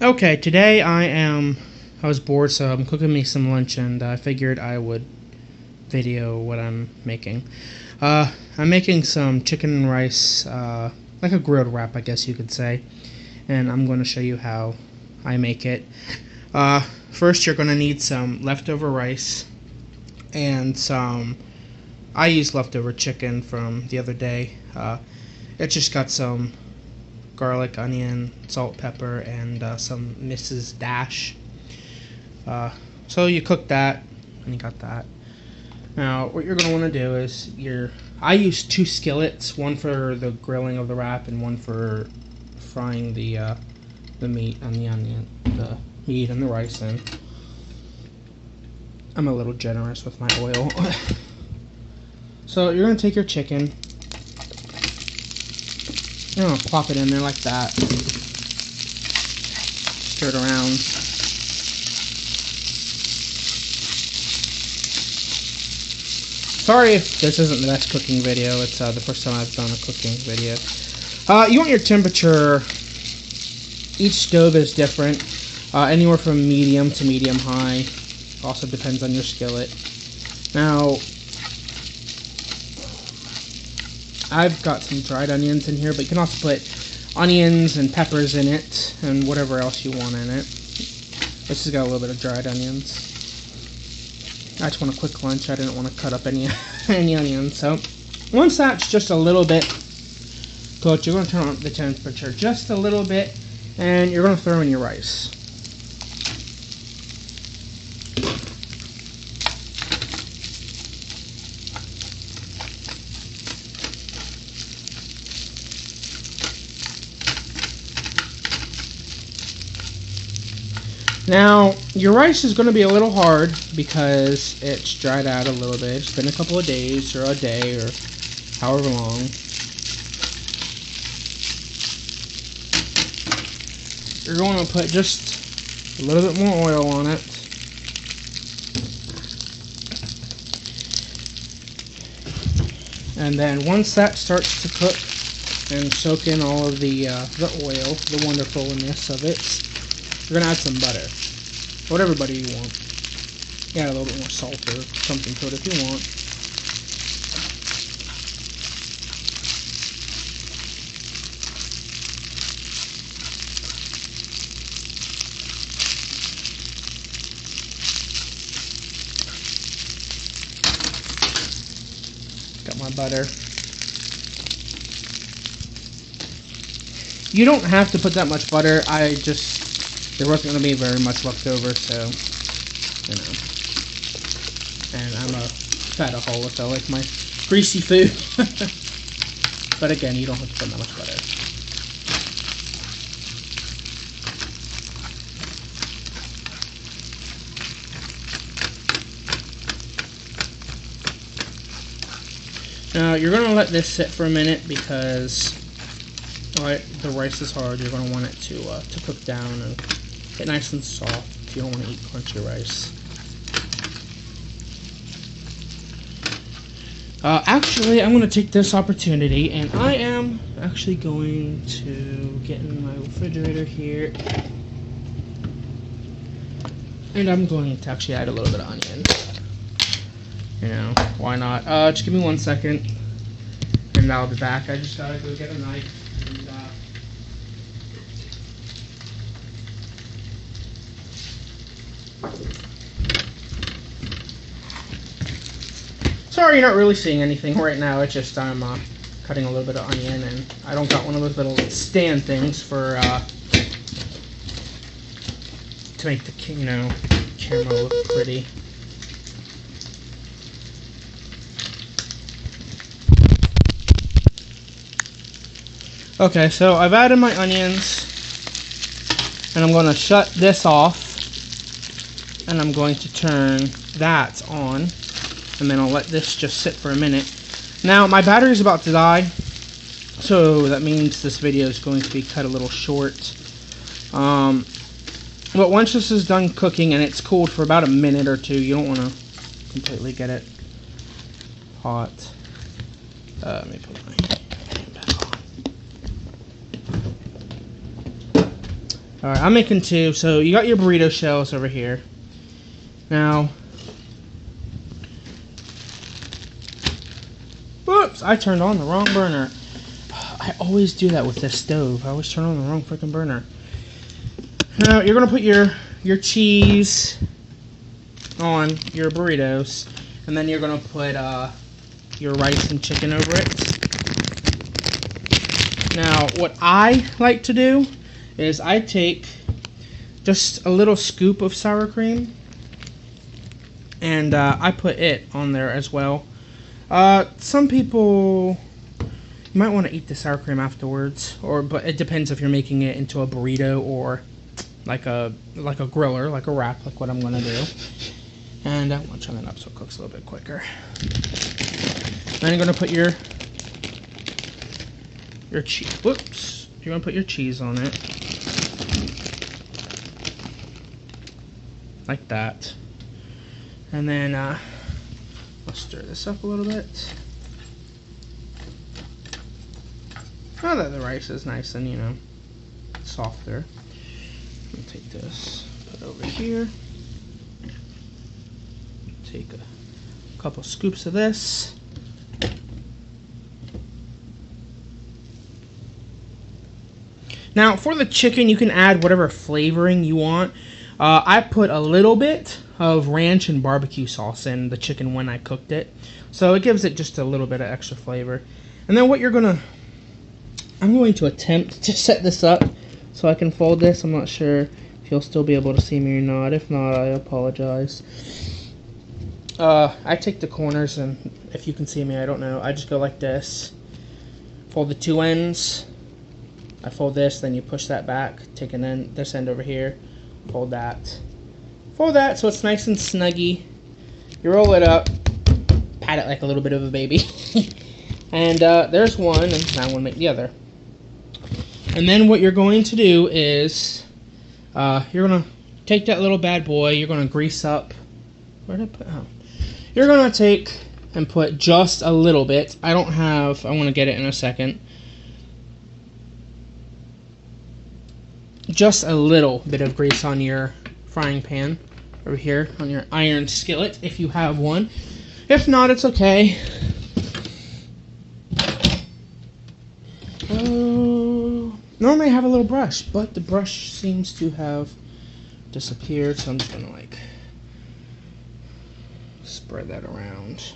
Okay, today I was bored, so I'm cooking me some lunch, and I figured I would video what I'm making. I'm making some chicken and rice, like a grilled wrap, I guess you could say, and I'm going to show you how I make it. First, you're going to need some leftover rice and I used leftover chicken from the other day. It just got some garlic, onion, salt, pepper, and some Mrs. Dash. So you cook that, and you got that. Now, what you're going to want to do is I use 2 skillets, one for the grilling of the wrap and one for frying the meat and the onion, the meat and the rice in. I'm a little generous with my oil. So you're going to take your chicken. You're going to plop it in there like that. Stir it around. Sorry if this isn't the best cooking video. It's the first time I've done a cooking video. You want your temperature. Each stove is different. Anywhere from medium to medium high. Also depends on your skillet. Now, I've got some dried onions in here, but you can also put onions and peppers in it, and whatever else you want in it. This has got a little bit of dried onions. I just want a quick lunch. I didn't want to cut up any onions. So, once that's just a little bit cooked, you're going to turn on the temperature just a little bit, and you're going to throw in your rice. Now, your rice is going to be a little hard because it's dried out a little bit. It's been a couple of days or a day or however long. You're going to put just a little bit more oil on it. And then once that starts to cook and soak in all of the oil, the wonderfulness of it, you're going to add some butter. Whatever butter you want. Add a little bit more salt or something to it if you want. Got my butter. You don't have to put that much butter. There wasn't going to be very much left over, so, you know. And I'm a fataholic, so I like my greasy food. But again, you don't have to put that much butter. Now, you're going to let this sit for a minute because the rice is hard. You're going to want it to cook down and get nice and soft. You don't want to eat crunchy rice. Actually, I'm going to take this opportunity, and I am actually going to get in my refrigerator here, and I'm going to actually add a little bit of onion. You know, why not? Just give me 1 second, and I'll be back. I just gotta go get a knife. Sorry you're not really seeing anything right now. It's just I'm cutting a little bit of onion, and I don't got one of those little stand things for to make the camera look pretty. Okay, so I've added my onions, and I'm going to shut this off, and I'm going to turn that on. And then I'll let this just sit for a minute. Now, my battery is about to die, so that means this video is going to be cut a little short. But once this is done cooking and it's cooled for about a minute or two, you don't want to completely get it hot. Let me put my hand back on. Alright, I'm making 2. So you got your burrito shells over here. Now, whoops, I turned on the wrong burner. I always do that with this stove. I always turn on the wrong freaking burner. Now, you're going to put your cheese on your burritos, and then you're going to put your rice and chicken over it. Now, what I like to do is I take just a little scoop of sour cream, and I put it on there as well. Some people, you might want to eat the sour cream afterwards, but it depends if you're making it into a burrito or like a griller, like a wrap, like what I'm gonna do. And I'm gonna turn it up so it cooks a little bit quicker. Then you're gonna put your cheese. Whoops! You're gonna put your cheese on it, like that. And then let's stir this up a little bit. Now that the rice is nice and, you know, softer. I'm gonna take this, put it over here. Take a couple scoops of this. Now, for the chicken, you can add whatever flavoring you want. I put a little bit of ranch and barbecue sauce in the chicken when I cooked it, so it gives it just a little bit of extra flavor. And then what I'm going to attempt to set this up so I can fold this. I'm not sure if you'll still be able to see me or not. If not, I apologize. I take the corners, and if you can see me, I don't know. I just go like this. Fold the 2 ends. I fold this, then you push that back. Take this end over here. Fold that. Fold that so it's nice and snuggy. You roll it up. Pat it like a little bit of a baby. And there's one, and now I'm going to make the other. And then what you're going to do is you're going to take that little bad boy, you're going to grease up. Where did I put? Oh. You're going to take and put just a little bit. I want to get it in a second. Just a little bit of grease on your frying pan over here on your iron skillet if you have one. If not, it's okay. Normally I have a little brush, but the brush seems to have disappeared, so I'm just gonna like spread that around.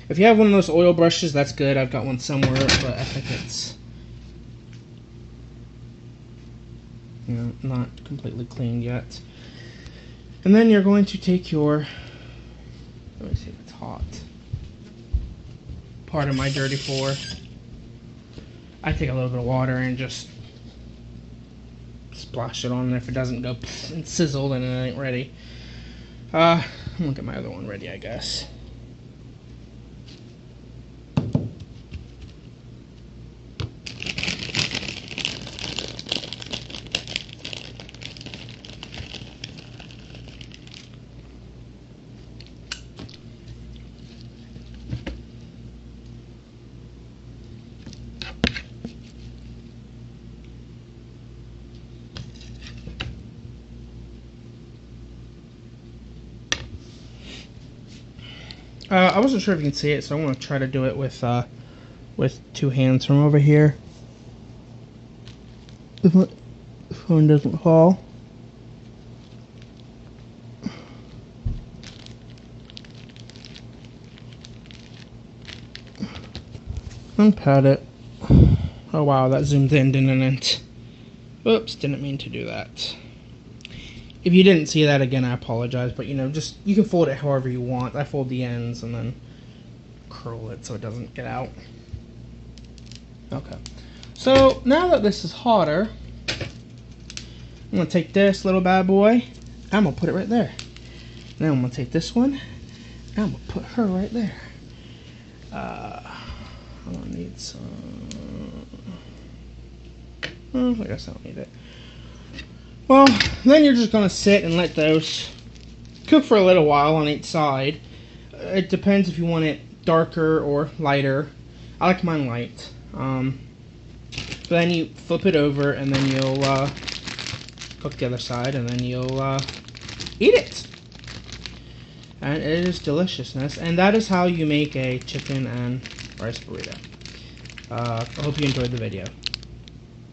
If you have one of those oil brushes, that's good. I've got one somewhere, but I think it's, you know, not completely cleaned yet. And then you're going to take your, let me see if it's hot, part of my dirty floor. I take a little bit of water and just splash it on there. If it doesn't go and sizzle, then it ain't ready. I'm gonna get my other one ready, I guess. I wasn't sure if you can see it, so I want to try to do it with 2 hands from over here. If my phone doesn't fall. And pat it. Oh wow, that zoomed in, didn't it? Oops, didn't mean to do that. If you didn't see that, again, I apologize, but you know, just, you can fold it however you want. I fold the ends and then curl it so it doesn't get out. Okay. So, now that this is hotter, I'm going to take this little bad boy, I'm going to put it right there. Then I'm going to take this one, and I'm going to put her right there. I'm going to need some, I guess I don't need it. Well, then you're just going to sit and let those cook for a little while on each side. It depends if you want it darker or lighter. I like mine light. But then you flip it over and then you'll cook the other side, and then you'll eat it. And it is deliciousness. And that is how you make a chicken and rice burrito. I hope you enjoyed the video.